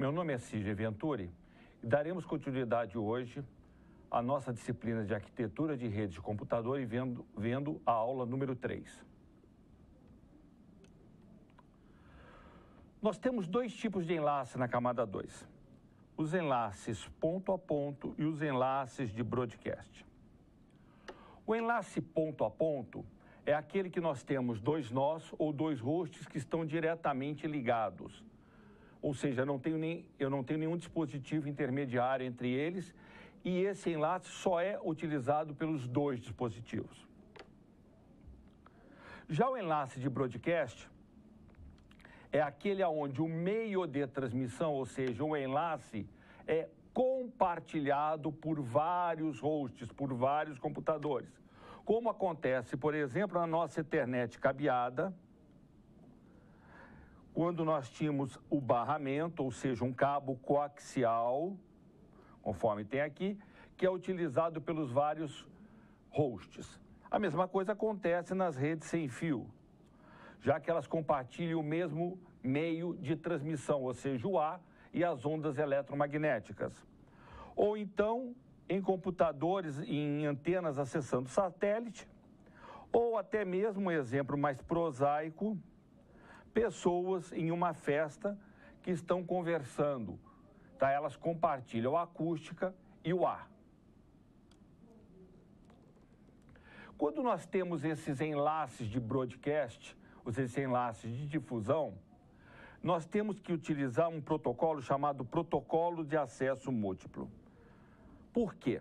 Meu nome é Cígio Venturi e daremos continuidade hoje à nossa disciplina de Arquitetura de Redes de Computador e vendo a aula número 3. Nós temos dois tipos de enlace na camada 2. Os enlaces ponto a ponto e os enlaces de broadcast. O enlace ponto a ponto é aquele que nós temos dois nós ou dois hosts que estão diretamente ligados. Ou seja, eu não tenho nenhum dispositivo intermediário entre eles e esse enlace só é utilizado pelos dois dispositivos. Já o enlace de broadcast é aquele onde o meio de transmissão, ou seja, o enlace, é compartilhado por vários hosts, por vários computadores. Como acontece, por exemplo, na nossa Ethernet cabeada, quando nós tínhamos o barramento, ou seja, um cabo coaxial, conforme tem aqui, que é utilizado pelos vários hosts. A mesma coisa acontece nas redes sem fio, já que elas compartilham o mesmo meio de transmissão, ou seja, o ar e as ondas eletromagnéticas. Ou então, em computadores, em antenas acessando satélite, ou até mesmo, um exemplo mais prosaico, pessoas em uma festa que estão conversando, tá? Elas compartilham a acústica e o ar. Quando nós temos esses enlaces de broadcast, esses enlaces de difusão, nós temos que utilizar um protocolo chamado protocolo de acesso múltiplo. Por quê?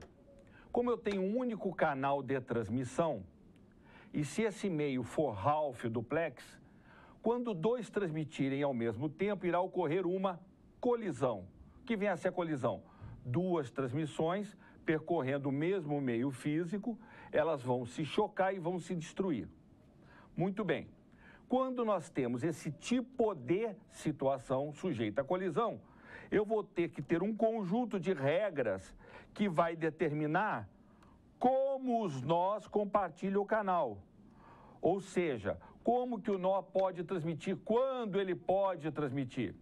Como eu tenho um único canal de transmissão, e se esse meio for Ralph duplex, quando dois transmitirem ao mesmo tempo, irá ocorrer uma colisão. O que vem a ser a colisão? Duas transmissões percorrendo o mesmo meio físico, elas vão se chocar e vão se destruir. Muito bem. Quando nós temos esse tipo de situação sujeita à colisão, eu vou ter que ter um conjunto de regras que vai determinar como os nós compartilham o canal. Ou seja, como que o nó pode transmitir, quando ele pode transmitir.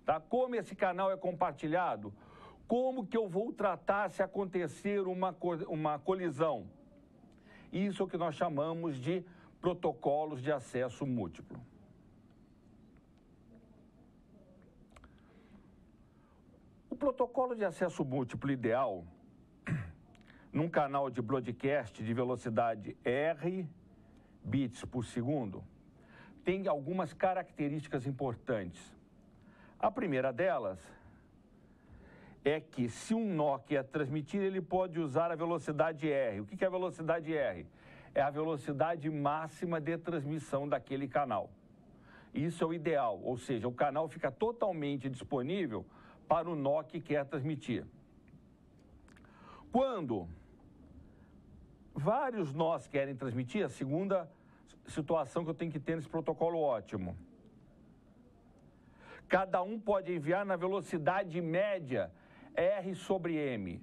Tá? Como esse canal é compartilhado, como que eu vou tratar se acontecer uma colisão. Isso é o que nós chamamos de protocolos de acesso múltiplo. O protocolo de acesso múltiplo ideal, num canal de broadcast de velocidade R bits por segundo, tem algumas características importantes. A primeira delas é que se um nó quer transmitir, ele pode usar a velocidade R. O que é a velocidade R? É a velocidade máxima de transmissão daquele canal. Isso é o ideal, ou seja, o canal fica totalmente disponível para o nó que quer transmitir. Quando vários nós querem transmitir, a segunda situação que eu tenho que ter nesse protocolo ótimo. Cada um pode enviar na velocidade média R sobre M.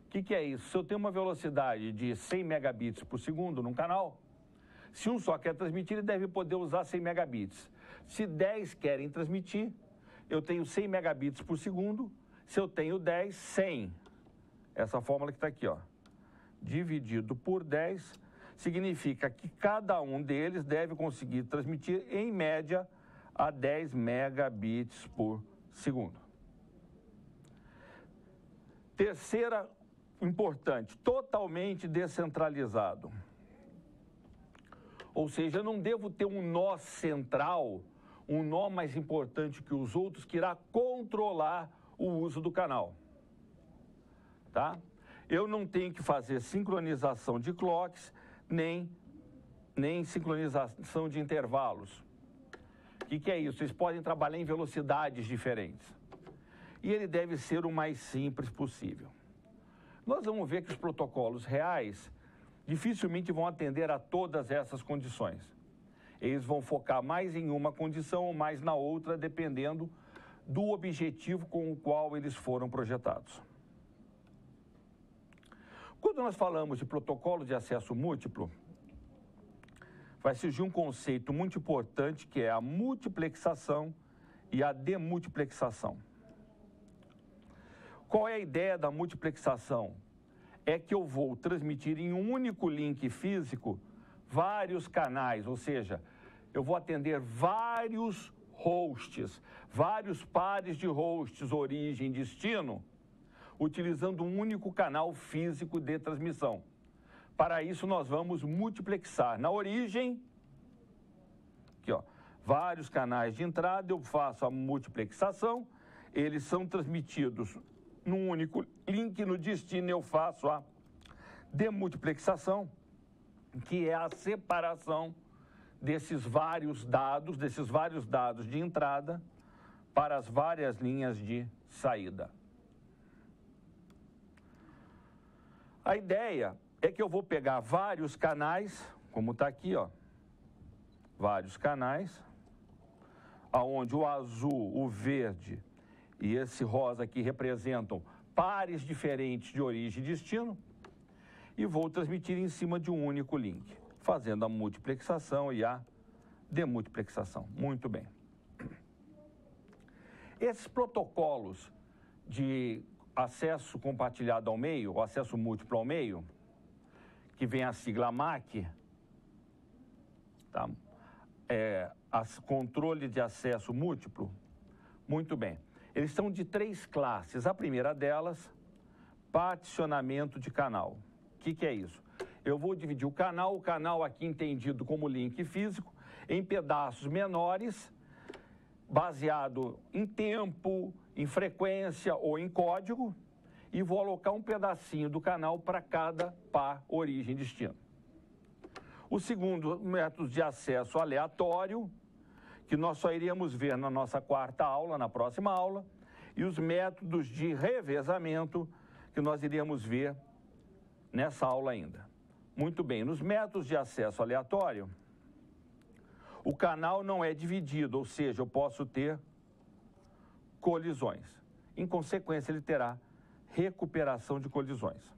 O que é isso? Se eu tenho uma velocidade de 100 megabits por segundo num canal, se um só quer transmitir, ele deve poder usar 100 megabits. Se 10 querem transmitir, eu tenho 100 megabits por segundo. Se eu tenho 10, 100. Essa fórmula que está aqui, ó. Dividido por 10, significa que cada um deles deve conseguir transmitir, em média, a 10 megabits por segundo. Terceira importante, totalmente descentralizado. Ou seja, eu não devo ter um nó central, um nó mais importante que os outros, que irá controlar o uso do canal. Tá? Eu não tenho que fazer sincronização de clocks, nem sincronização de intervalos. O que é isso? Vocês podem trabalhar em velocidades diferentes. E ele deve ser o mais simples possível. Nós vamos ver que os protocolos reais dificilmente vão atender a todas essas condições. Eles vão focar mais em uma condição ou mais na outra, dependendo do objetivo com o qual eles foram projetados. Quando nós falamos de protocolo de acesso múltiplo, vai surgir um conceito muito importante que é a multiplexação e a demultiplexação. Qual é a ideia da multiplexação? É que eu vou transmitir em um único link físico vários canais, ou seja, eu vou atender vários hosts, vários pares de hosts, origem e destino, utilizando um único canal físico de transmissão. Para isso, nós vamos multiplexar. Na origem, aqui, ó, vários canais de entrada, eu faço a multiplexação, eles são transmitidos num único link. No destino, eu faço a demultiplexação, que é a separação desses vários dados de entrada para as várias linhas de saída. A ideia é que eu vou pegar vários canais, como está aqui, ó, vários canais, aonde o azul, o verde e esse rosa aqui representam pares diferentes de origem e destino, e vou transmitir em cima de um único link, fazendo a multiplexação e a demultiplexação. Muito bem. Esses protocolos de acesso compartilhado ao meio, ou acesso múltiplo ao meio, que vem a sigla MAC, tá? Controle de acesso múltiplo, muito bem. Eles são de 3 classes. A primeira delas, particionamento de canal. O que é isso? Eu vou dividir o canal aqui entendido como link físico, em pedaços menores, baseado em tempo, em frequência ou em código, e vou alocar um pedacinho do canal para cada par origem e destino. O segundo método de acesso aleatório, que nós só iríamos ver na nossa 4ª aula, na próxima aula, e os métodos de revezamento, que nós iríamos ver nessa aula ainda. Muito bem, nos métodos de acesso aleatório, o canal não é dividido, ou seja, eu posso ter colisões. Em consequência, ele terá recuperação de colisões.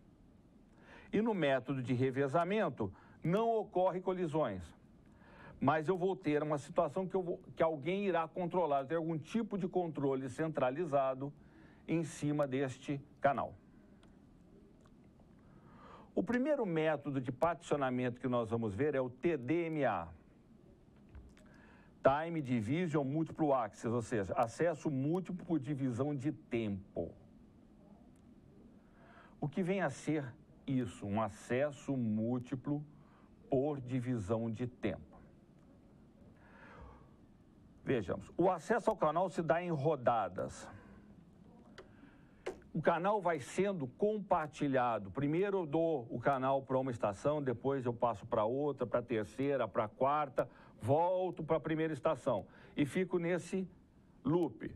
E no método de revezamento, não ocorre colisões, mas eu vou ter uma situação que alguém irá controlar, ter algum tipo de controle centralizado em cima deste canal. O primeiro método de particionamento que nós vamos ver é o TDMA, Time Division Multiple Access, ou seja, acesso múltiplo por divisão de tempo. O que vem a ser isso? Um acesso múltiplo por divisão de tempo. Vejamos, o acesso ao canal se dá em rodadas. O canal vai sendo compartilhado. Primeiro eu dou o canal para uma estação, depois eu passo para outra, para a terceira, para a quarta, volto para a primeira estação e fico nesse loop.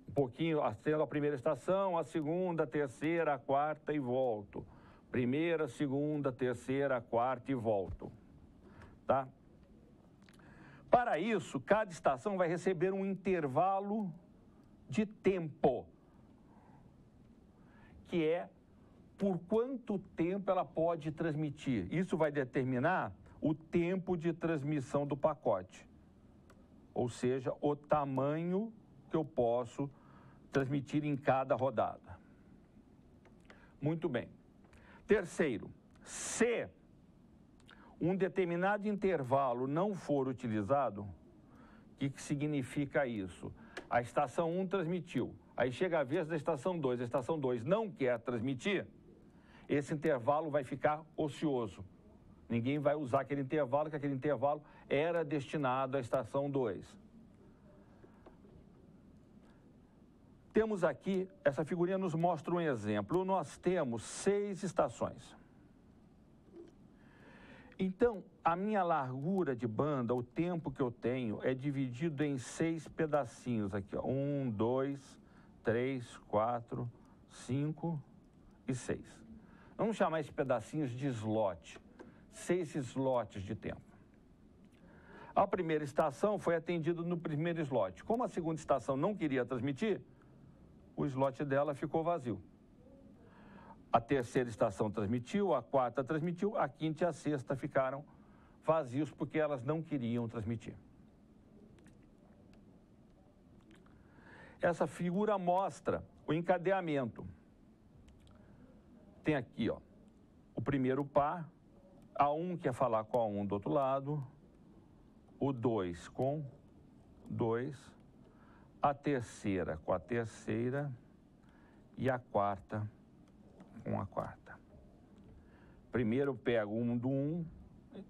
Um pouquinho, tendo a primeira estação, a segunda, a terceira, a quarta e volto. Primeira, segunda, terceira, quarta e volto. Tá? Para isso, cada estação vai receber um intervalo de tempo, que é por quanto tempo ela pode transmitir. Isso vai determinar o tempo de transmissão do pacote, ou seja, o tamanho que eu posso transmitir em cada rodada. Muito bem. Terceiro, se um determinado intervalo não for utilizado, o que significa isso? A estação 1 transmitiu, aí chega a vez da estação 2, a estação 2 não quer transmitir, esse intervalo vai ficar ocioso. Ninguém vai usar aquele intervalo, que aquele intervalo era destinado à estação 2. Temos aqui, essa figurinha nos mostra um exemplo. Nós temos 6 estações. Então, a minha largura de banda, o tempo que eu tenho, é dividido em 6 pedacinhos aqui, ó. 1, 2, 3, 4, 5 e 6. Vamos chamar esses pedacinhos de slot. 6 slots de tempo. A primeira estação foi atendida no primeiro slot. Como a segunda estação não queria transmitir, o slot dela ficou vazio. A terceira estação transmitiu, a quarta transmitiu, a quinta e a sexta ficaram vazios porque elas não queriam transmitir. Essa figura mostra o encadeamento. tem aqui, ó, o primeiro par, A1 quer falar com A1 do outro lado, o 2 com 2, a terceira com a terceira e a quarta com a quarta. Primeiro eu pego um do 1,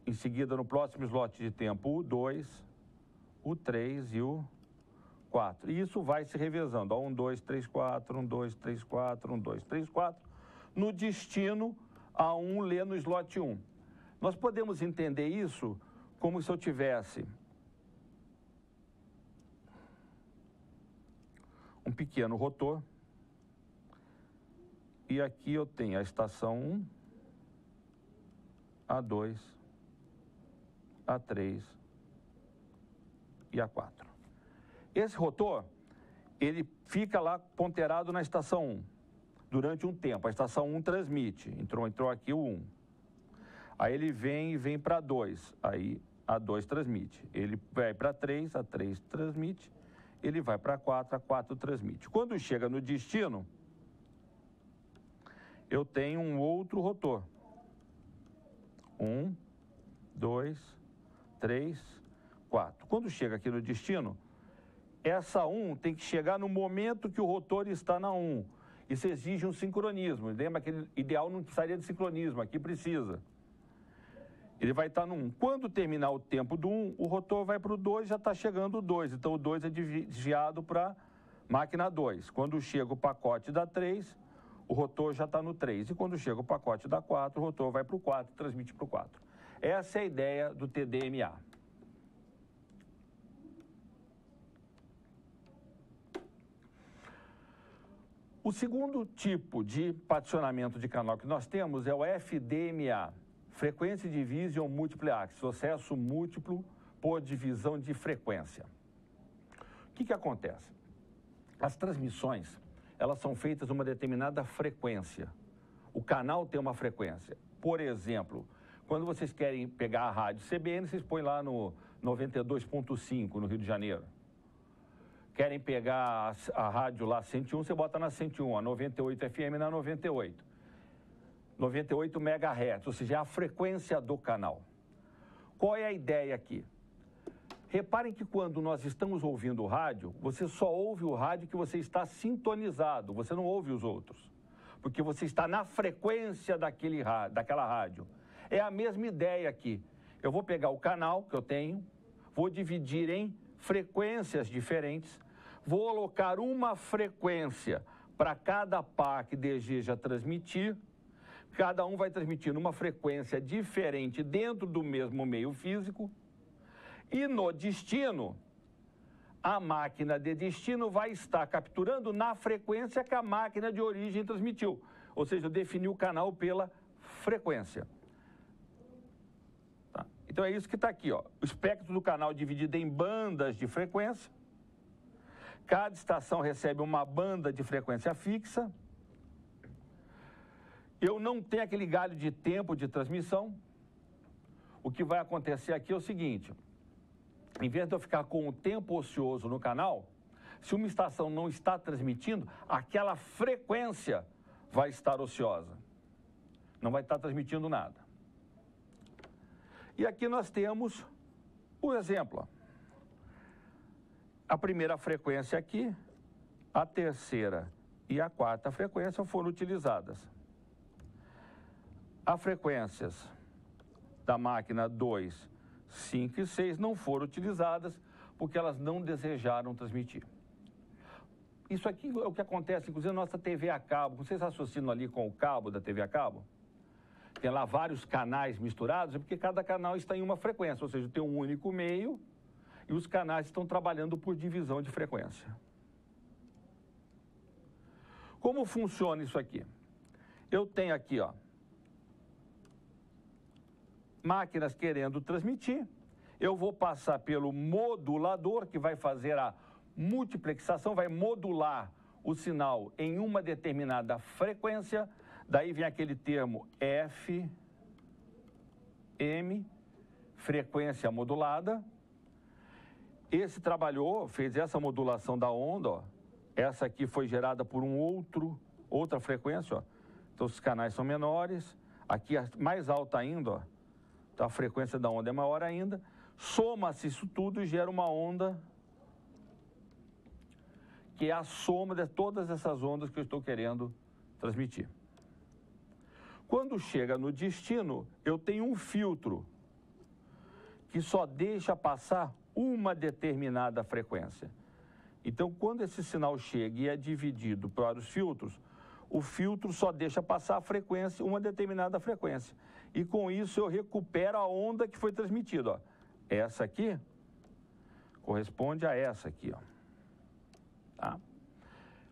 em seguida no próximo slot de tempo o 2, o 3 e o 4. E isso vai se revezando, ó, 1, 2, 3, 4, 1, 2, 3, 4, 1, 2, 3, 4. No destino, A1 lê no slot 1. Nós podemos entender isso como se eu tivesse um pequeno rotor, e aqui eu tenho a estação 1, A2, A3 e A4. Esse rotor, ele fica lá ponteirado na estação 1 durante um tempo. A estação 1 transmite, entrou aqui o 1. Aí ele vem para 2, aí a 2 transmite. Ele vai para 3, a 3 transmite. Ele vai para 4, a 4 transmite. Quando chega no destino, eu tenho um outro rotor. 1, 2, 3, 4. Quando chega aqui no destino, essa 1 tem que chegar no momento que o rotor está na 1. Isso exige um sincronismo. Lembra que o ideal não precisaria de sincronismo, aqui precisa. Ele vai estar no 1. Quando terminar o tempo do 1, o rotor vai para o 2, já está chegando o 2. Então o 2 é desviado para a máquina 2. Quando chega o pacote da 3, o rotor já está no 3. E quando chega o pacote da 4, o rotor vai para o 4 e transmite para o 4. Essa é a ideia do TDMA. O segundo tipo de particionamento de canal que nós temos é o FDMA. Frequência Division Multiple Access, sucesso múltiplo por divisão de frequência. O que acontece? As transmissões, elas são feitas numa determinada frequência. O canal tem uma frequência. Por exemplo, quando vocês querem pegar a rádio CBN, vocês põem lá no 92.5 no Rio de Janeiro. Querem pegar a rádio lá 101, você bota na 101, a 98 FM na 98. 98 MHz, ou seja, é a frequência do canal. Qual é a ideia aqui? Reparem que quando nós estamos ouvindo o rádio, você só ouve o rádio que você está sintonizado, você não ouve os outros, porque você está na frequência daquela rádio. É a mesma ideia aqui. Eu vou pegar o canal que eu tenho, vou dividir em frequências diferentes, vou alocar uma frequência para cada par que deseja transmitir. Cada um vai transmitir numa frequência diferente dentro do mesmo meio físico. E no destino, a máquina de destino vai estar capturando na frequência que a máquina de origem transmitiu. Ou seja, definiu o canal pela frequência. Tá? Então é isso que está aqui, ó. O espectro do canal dividido em bandas de frequência. Cada estação recebe uma banda de frequência fixa. Eu não tenho aquele galho de tempo de transmissão. O que vai acontecer aqui é o seguinte: em vez de eu ficar com o tempo ocioso no canal, se uma estação não está transmitindo, aquela frequência vai estar ociosa. Não vai estar transmitindo nada. E aqui nós temos o exemplo. A primeira frequência aqui, a terceira e a quarta frequência foram utilizadas. As frequências da máquina 2, 5 e 6 não foram utilizadas porque elas não desejaram transmitir. Isso aqui é o que acontece, inclusive, na nossa TV a cabo. Vocês associam ali com o cabo da TV a cabo? Tem lá vários canais misturados, é porque cada canal está em uma frequência, ou seja, tem um único meio e os canais estão trabalhando por divisão de frequência. Como funciona isso aqui? Eu tenho aqui, ó, máquinas querendo transmitir, eu vou passar pelo modulador, que vai fazer a multiplexação, vai modular o sinal em uma determinada frequência, daí vem aquele termo FM, frequência modulada. Esse trabalhou, fez essa modulação da onda, ó. Essa aqui foi gerada por outra frequência, ó, Então, os canais são menores. Aqui, mais alta ainda, ó. Então, a frequência da onda é maior ainda. Soma-se isso tudo e gera uma onda que é a soma de todas essas ondas que eu estou querendo transmitir. Quando chega no destino, eu tenho um filtro que só deixa passar uma determinada frequência. Então, quando esse sinal chega e é dividido para os filtros, o filtro só deixa passar a frequência, uma determinada frequência. E com isso eu recupero a onda que foi transmitida. Ó. Essa aqui corresponde a essa aqui. Ó. Tá?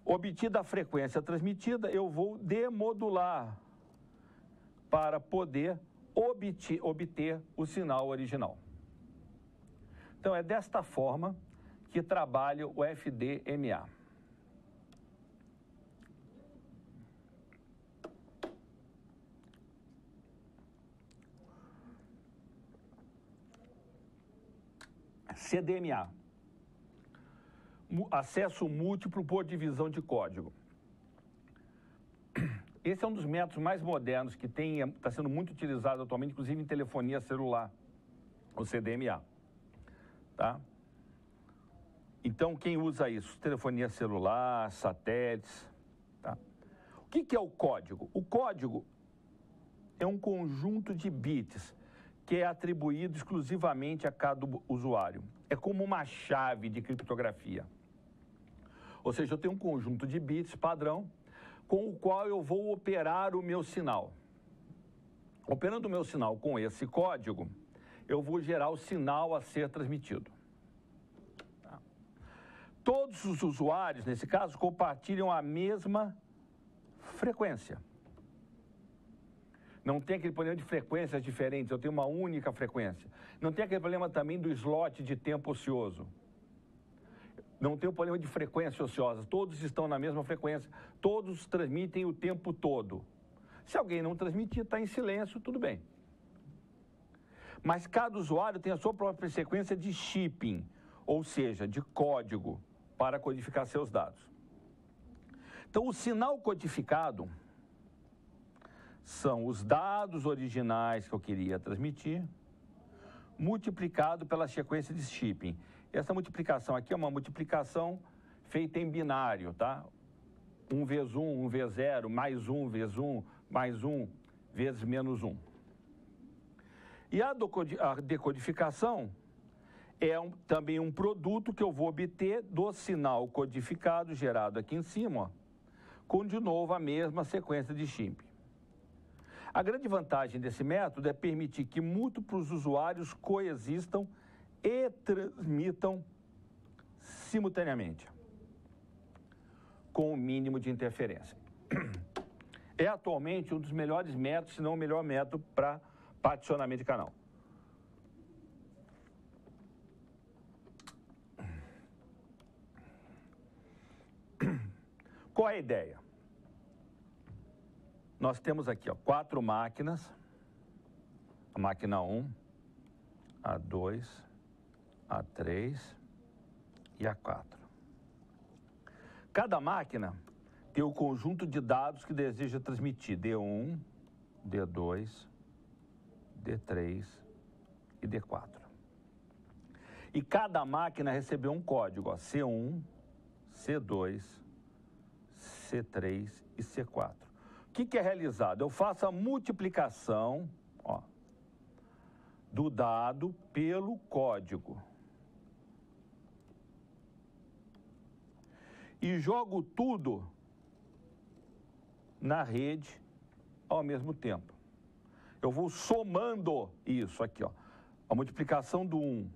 Obtida a frequência transmitida, eu vou demodular para poder obter o sinal original. Então, é desta forma que trabalha o FDMA. CDMA. Acesso múltiplo por divisão de código. Esse é um dos métodos mais modernos que está sendo muito utilizado atualmente, inclusive em telefonia celular, o CDMA. Tá? Então, quem usa isso? Telefonia celular, satélites. Tá? O que é o código? O código é um conjunto de bits que é atribuído exclusivamente a cada usuário. É como uma chave de criptografia. Ou seja, eu tenho um conjunto de bits padrão com o qual eu vou operar o meu sinal. Operando o meu sinal com esse código, eu vou gerar o sinal a ser transmitido. Tá? Todos os usuários, nesse caso, compartilham a mesma frequência. Não tem aquele problema de frequências diferentes, eu tenho uma única frequência. Não tem aquele problema também do slot de tempo ocioso. Não tem o problema de frequência ociosa, todos estão na mesma frequência, todos transmitem o tempo todo. Se alguém não transmitir, está em silêncio, tudo bem. Mas cada usuário tem a sua própria sequência de shipping, ou seja, de código, para codificar seus dados. Então, o sinal codificado são os dados originais que eu queria transmitir, multiplicado pela sequência de shipping. Essa multiplicação aqui é uma multiplicação feita em binário, tá? 1 vezes 1, 1 vezes 0, mais 1 vezes 1, mais 1 vezes menos 1. E a decodificação é também um produto que eu vou obter do sinal codificado gerado aqui em cima, ó, com, de novo, a mesma sequência de shipping. A grande vantagem desse método é permitir que múltiplos usuários coexistam e transmitam simultaneamente, com o mínimo de interferência. É atualmente um dos melhores métodos, se não o melhor método para particionamento de canal. Qual é a ideia? Nós temos aqui, ó, 4 máquinas, a máquina 1, a 2, a 3 e a 4. Cada máquina tem o conjunto de dados que deseja transmitir, D1, D2, D3 e D4. E cada máquina recebeu um código, ó, C1, C2, C3 e C4. O que é realizado? Eu faço a multiplicação, ó, do dado pelo código. E jogo tudo na rede ao mesmo tempo. Eu vou somando isso aqui, ó. A multiplicação do 1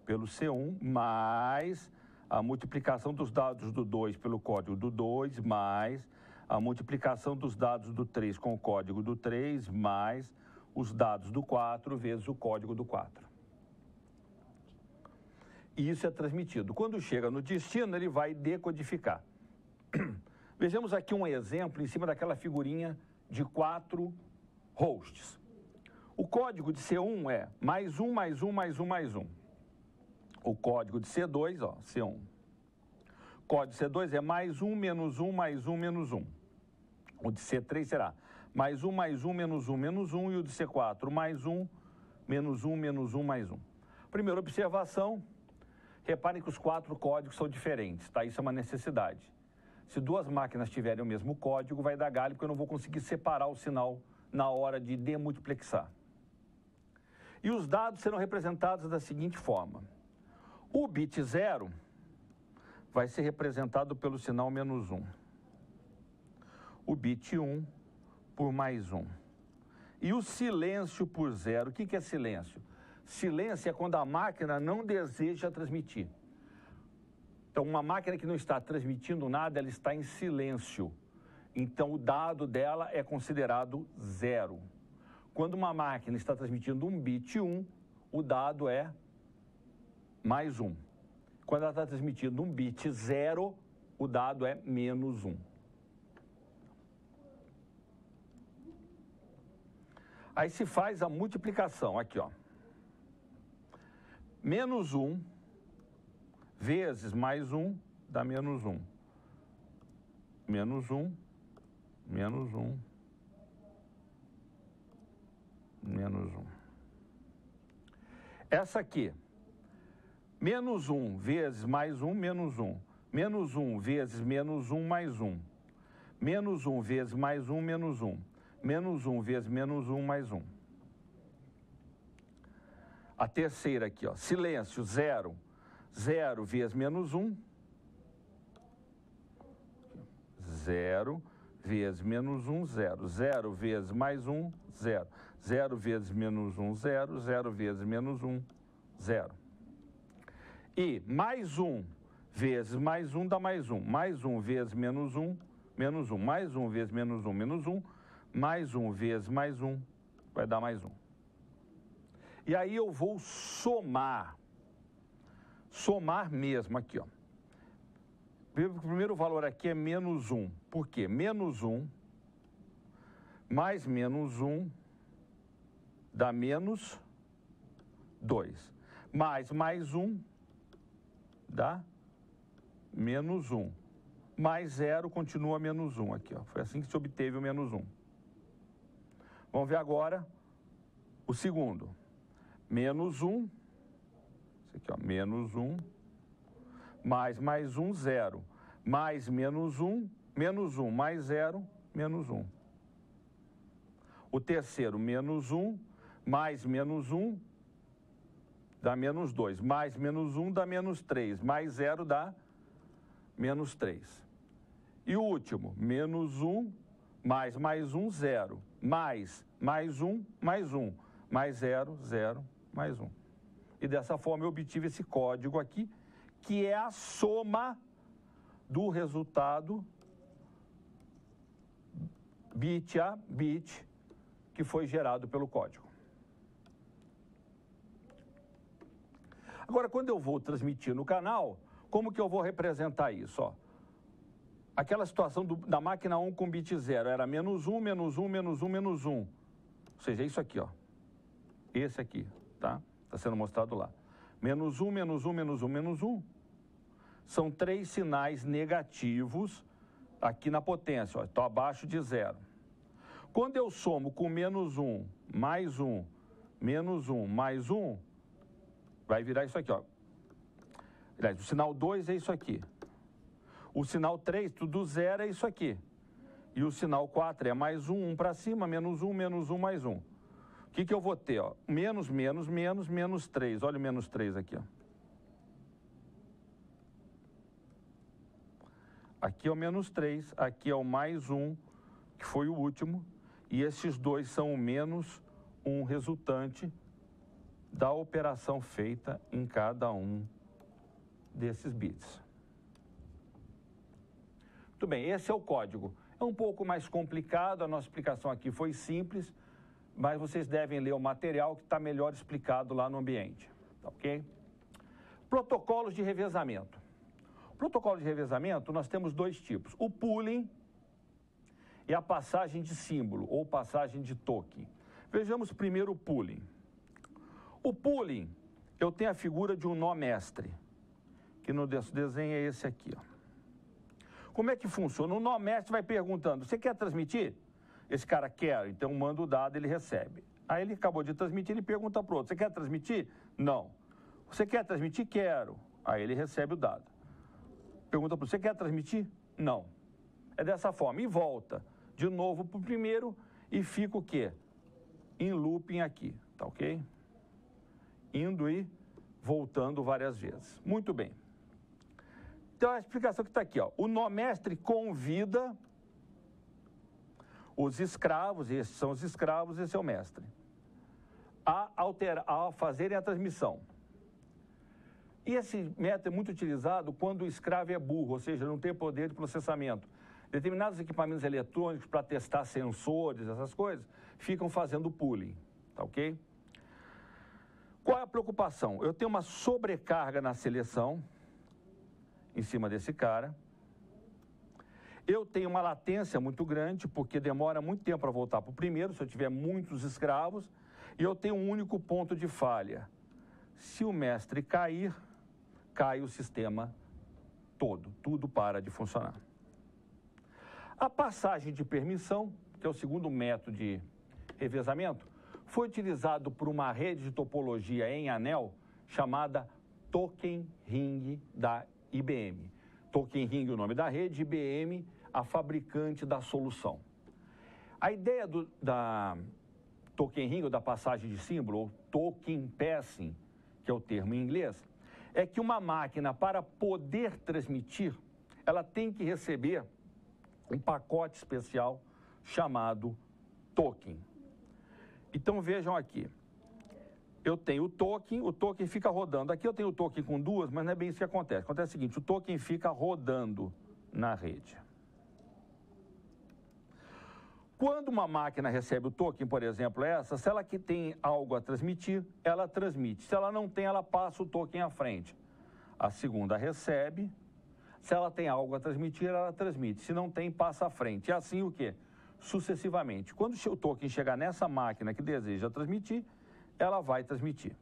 pelo C1 mais a multiplicação dos dados do 2 pelo código do 2 mais a multiplicação dos dados do 3 com o código do 3 mais os dados do 4 vezes o código do 4. E isso é transmitido. Quando chega no destino, ele vai decodificar. Vejamos aqui um exemplo em cima daquela figurinha de 4 hosts. O código de C1 é mais 1, mais 1, mais 1, mais 1. O código de C2, ó, C1. O código de C2 é mais 1, menos 1, mais 1, menos 1. O de C3 será mais 1, menos 1, menos 1. E o de C4, mais 1, menos 1, menos 1, mais 1. Primeira observação, reparem que os 4 códigos são diferentes, tá? Isso é uma necessidade. Se duas máquinas tiverem o mesmo código, vai dar galho, porque eu não vou conseguir separar o sinal na hora de demultiplexar. E os dados serão representados da seguinte forma. O bit 0 vai ser representado pelo sinal menos 1. O bit 1 por mais 1. E o silêncio por 0. O que é silêncio? Silêncio é quando a máquina não deseja transmitir. Então, uma máquina que não está transmitindo nada, ela está em silêncio. Então, o dado dela é considerado 0. Quando uma máquina está transmitindo um bit 1, o dado é mais 1. Quando ela está transmitindo um bit 0, o dado é menos 1. Aí se faz a multiplicação, aqui ó. Menos 1 vezes mais 1 dá menos 1. Menos 1, menos 1, menos 1. Essa aqui, menos 1 vezes mais 1, menos 1. Menos 1 vezes menos 1, mais 1. Menos 1 vezes mais 1, menos 1. Menos 1 vezes menos 1, mais 1. A terceira aqui, ó, silêncio, 0. 0 vezes menos 1. 0 vezes menos 1, 0. 0 vezes mais 1, 0. 0 vezes menos 1, 0. 0 vezes menos 1, 0. E mais 1 vezes mais 1 dá mais 1. Mais 1 vezes menos 1, menos 1. Mais 1 vezes menos 1, menos 1. Mais 1 vezes mais 1 vai dar mais 1. E aí eu vou somar. Somar mesmo aqui, ó. O primeiro valor aqui é menos 1. Por quê? Menos 1 mais menos 1 dá menos 2. Mais 1 dá menos 1. Mais 0 continua menos 1 aqui, ó. Foi assim que se obteve o menos 1. Vamos ver agora o segundo. Menos 1. Esse aqui, ó. Menos 1. Mais 1, 0. Mais menos 1, menos 1. Mais 0, menos 1. O terceiro, menos 1. Mais menos 1 dá menos 2. Mais menos 1 dá menos 3. Mais 0 dá menos 3. E o último, menos 1, mais 1, 0. Mais 1, mais 1. Mais 0, 0, mais 1. E dessa forma eu obtive esse código aqui, que é a soma do resultado bit a bit que foi gerado pelo código. Agora, quando eu vou transmitir no canal, como que eu vou representar isso? Ó, aquela situação da máquina 1 com bit 0 era menos 1, menos 1, menos 1, menos 1. Ou seja, é isso aqui, ó. Esse aqui, tá? Está sendo mostrado lá. Menos 1, menos 1, menos 1, menos 1. São 3 sinais negativos aqui na potência, ó. Estou abaixo de 0. Quando eu somo com menos 1, mais 1, menos 1, mais 1, vai virar isso aqui, ó. Aliás, o sinal 2 é isso aqui. O sinal 3, tudo 0 é isso aqui. E o sinal 4 é mais 1, 1 para cima, menos 1, mais 1. O que eu vou ter? Ó? Menos, menos, menos, menos 3. Olha o menos 3 aqui. Ó. Aqui é o menos 3, aqui é o mais 1, que foi o último. E esses dois são o menos 1 resultante da operação feita em cada um desses bits. Muito bem, esse é o código. É um pouco mais complicado, a nossa explicação aqui foi simples, mas vocês devem ler o material que está melhor explicado lá no ambiente, tá ok? Protocolos de revezamento. Protocolo de revezamento, nós temos 2 tipos. O pooling e a passagem de símbolo, ou passagem de token. Vejamos primeiro o pooling. O pooling, eu tenho a figura de um nó mestre, que no desenho é esse aqui, ó. Como é que funciona? O nó mestre vai perguntando, você quer transmitir? Esse cara quer, então manda o dado, ele recebe. Aí ele acabou de transmitir, ele pergunta para o outro, você quer transmitir? Não. Você quer transmitir? Quero. Aí ele recebe o dado. Pergunta para o outro, você quer transmitir? Não. É dessa forma. E volta de novo para o primeiro e fica o quê? Em looping aqui, tá ok? Indo e voltando várias vezes. Muito bem. Então a explicação que está aqui, ó. O nó mestre convida os escravos, esses são os escravos, esse é o mestre, a fazerem a transmissão. E esse método é muito utilizado quando o escravo é burro, ou seja, não tem poder de processamento. Determinados equipamentos eletrônicos para testar sensores, essas coisas, ficam fazendo pooling, tá ok? Qual é a preocupação? Eu tenho uma sobrecarga na seleção, em cima desse cara. Eu tenho uma latência muito grande, porque demora muito tempo para voltar para o primeiro, se eu tiver muitos escravos, e eu tenho um único ponto de falha. Se o mestre cair, cai o sistema todo, tudo para de funcionar. A passagem de permissão, que é o segundo método de revezamento, foi utilizado por uma rede de topologia em anel chamada Token Ring da IBM. Token Ring é o nome da rede, IBM, a fabricante da solução. A ideia da Token Ring, ou da passagem de símbolo, ou Token Passing, que é o termo em inglês, é que uma máquina, para poder transmitir, ela tem que receber um pacote especial chamado token. Então vejam aqui, eu tenho o token fica rodando. Aqui eu tenho o token com duas, mas não é bem isso que acontece. Acontece o seguinte, o token fica rodando na rede. Quando uma máquina recebe o token, por exemplo, essa, se ela que tem algo a transmitir, ela transmite. Se ela não tem, ela passa o token à frente. A segunda recebe. Se ela tem algo a transmitir, ela transmite. Se não tem, passa à frente. E assim o quê? Sucessivamente. Quando o token chegar nessa máquina que deseja transmitir, ela vai transmitir.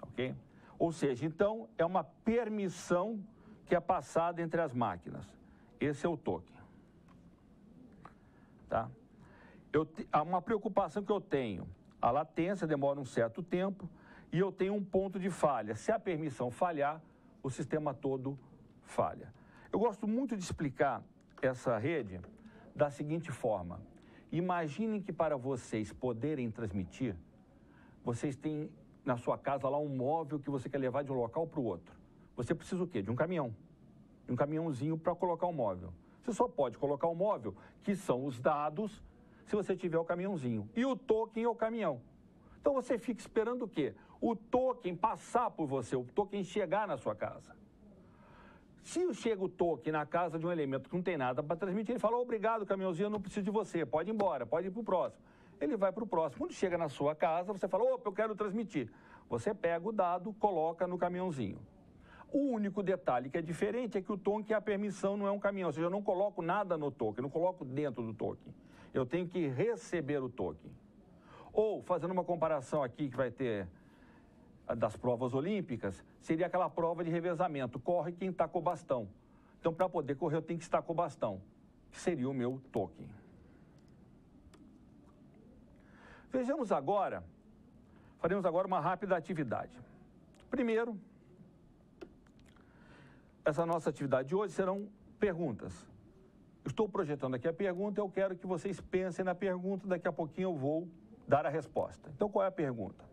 Ok? Ou seja, então, é uma permissão que é passada entre as máquinas. Esse é o token. Tá? Há uma preocupação que eu tenho. A latência demora um certo tempo e eu tenho um ponto de falha. Se a permissão falhar, o sistema todo falha. Eu gosto muito de explicar essa rede da seguinte forma. Imaginem que para vocês poderem transmitir, vocês têm na sua casa lá um móvel que você quer levar de um local para o outro. Você precisa o quê? De um caminhão. De um caminhãozinho para colocar o móvel. Você só pode colocar o móvel, que são os dados, se você tiver o caminhãozinho. E o token é o caminhão. Então você fica esperando o quê? O token passar por você, o token chegar na sua casa. Se chega o token na casa de um elemento que não tem nada para transmitir, ele fala, obrigado, caminhãozinho, eu não preciso de você, pode ir embora, pode ir para o próximo. Ele vai para o próximo. Quando chega na sua casa, você fala, opa, eu quero transmitir. Você pega o dado, coloca no caminhãozinho. O único detalhe que é diferente é que o token, a permissão, não é um caminhão. Ou seja, eu não coloco nada no token, não coloco dentro do token. Eu tenho que receber o token. Ou, fazendo uma comparação aqui que vai ter das provas olímpicas, seria aquela prova de revezamento. Corre quem está com o bastão. Então, para poder correr, eu tenho que estar com o bastão, que seria o meu token. Vejamos agora, faremos agora uma rápida atividade. Primeiro, essa nossa atividade de hoje serão perguntas. Estou projetando aqui a pergunta, eu quero que vocês pensem na pergunta, daqui a pouquinho eu vou dar a resposta. Então, qual é a pergunta?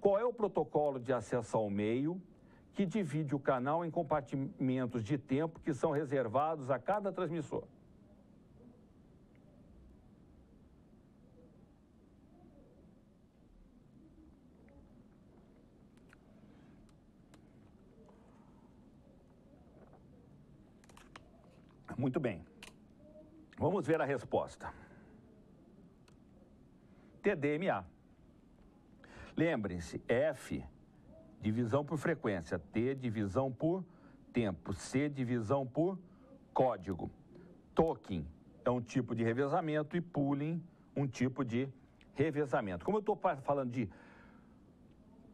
Qual é o protocolo de acesso ao meio que divide o canal em compartimentos de tempo que são reservados a cada transmissor? Muito bem. Vamos ver a resposta. TDMA. Lembrem-se, F, divisão por frequência, T, divisão por tempo, C, divisão por código. Token é um tipo de revezamento e pooling, um tipo de revezamento. Como eu estou falando de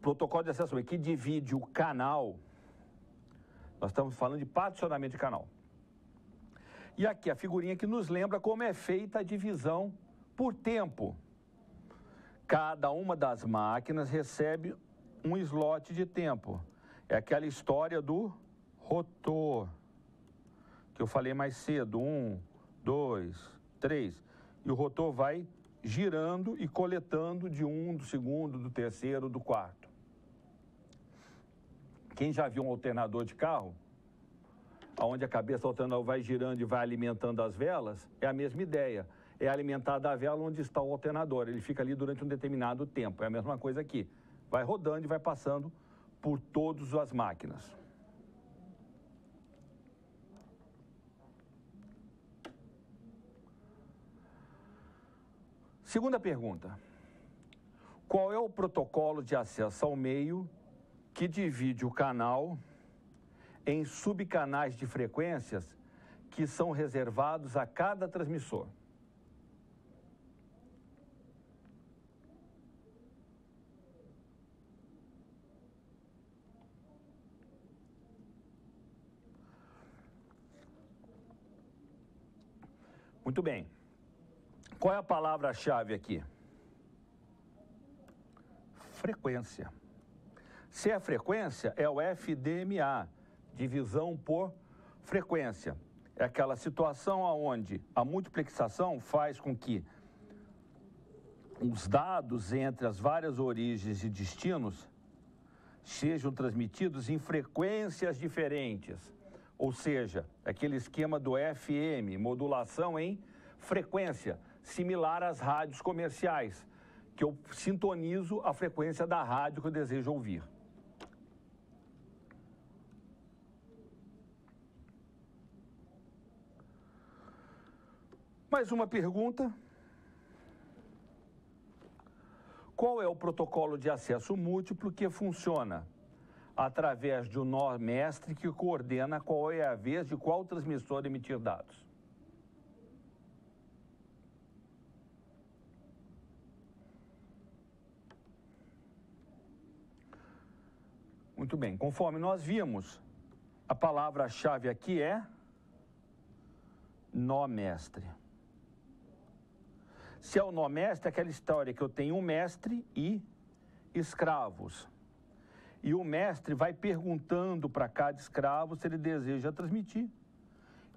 protocolo de acesso que divide o canal, nós estamos falando de particionamento de canal. E aqui a figurinha que nos lembra como é feita a divisão por tempo. Cada uma das máquinas recebe um slot de tempo. É aquela história do rotor, que eu falei mais cedo, 1, 2, 3. E o rotor vai girando e coletando de um, do segundo, do terceiro, do quarto. Quem já viu um alternador de carro, onde a cabeça do alternador vai girando e vai alimentando as velas, é a mesma ideia. É alimentada a vela onde está o alternador. Ele fica ali durante um determinado tempo. É a mesma coisa aqui. Vai rodando e vai passando por todas as máquinas. Segunda pergunta. Qual é o protocolo de acesso ao meio que divide o canal em subcanais de frequências que são reservados a cada transmissor? Muito bem. Qual é a palavra-chave aqui? Frequência. Se é frequência, é o FDMA, divisão por frequência. É aquela situação onde a multiplexação faz com que os dados entre as várias origens e destinos sejam transmitidos em frequências diferentes. Ou seja, aquele esquema do FM, modulação em frequência, similar às rádios comerciais, que eu sintonizo a frequência da rádio que eu desejo ouvir. Mais uma pergunta. Qual é o protocolo de acesso múltiplo que funciona através de um nó mestre que coordena qual é a vez de qual transmissor emitir dados? Muito bem, conforme nós vimos, a palavra-chave aqui é nó mestre. Se é o nó mestre, é aquela história que eu tenho um mestre e escravos. E o mestre vai perguntando para cada escravo se ele deseja transmitir.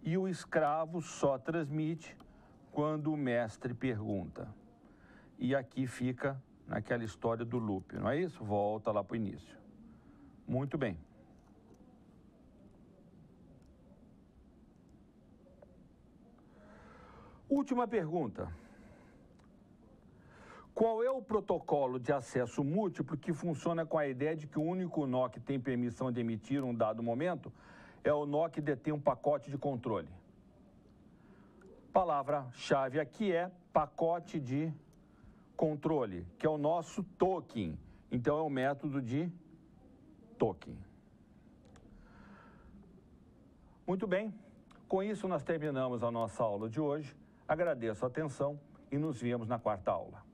E o escravo só transmite quando o mestre pergunta. E aqui fica naquela história do loop, não é isso? Volta lá para o início. Muito bem. Última pergunta. Qual é o protocolo de acesso múltiplo que funciona com a ideia de que o único nó que tem permissão de emitir um dado momento é o nó que detém um pacote de controle? Palavra-chave aqui é pacote de controle, que é o nosso token. Então, é o método de token. Muito bem. Com isso, nós terminamos a nossa aula de hoje. Agradeço a atenção e nos vemos na quarta aula.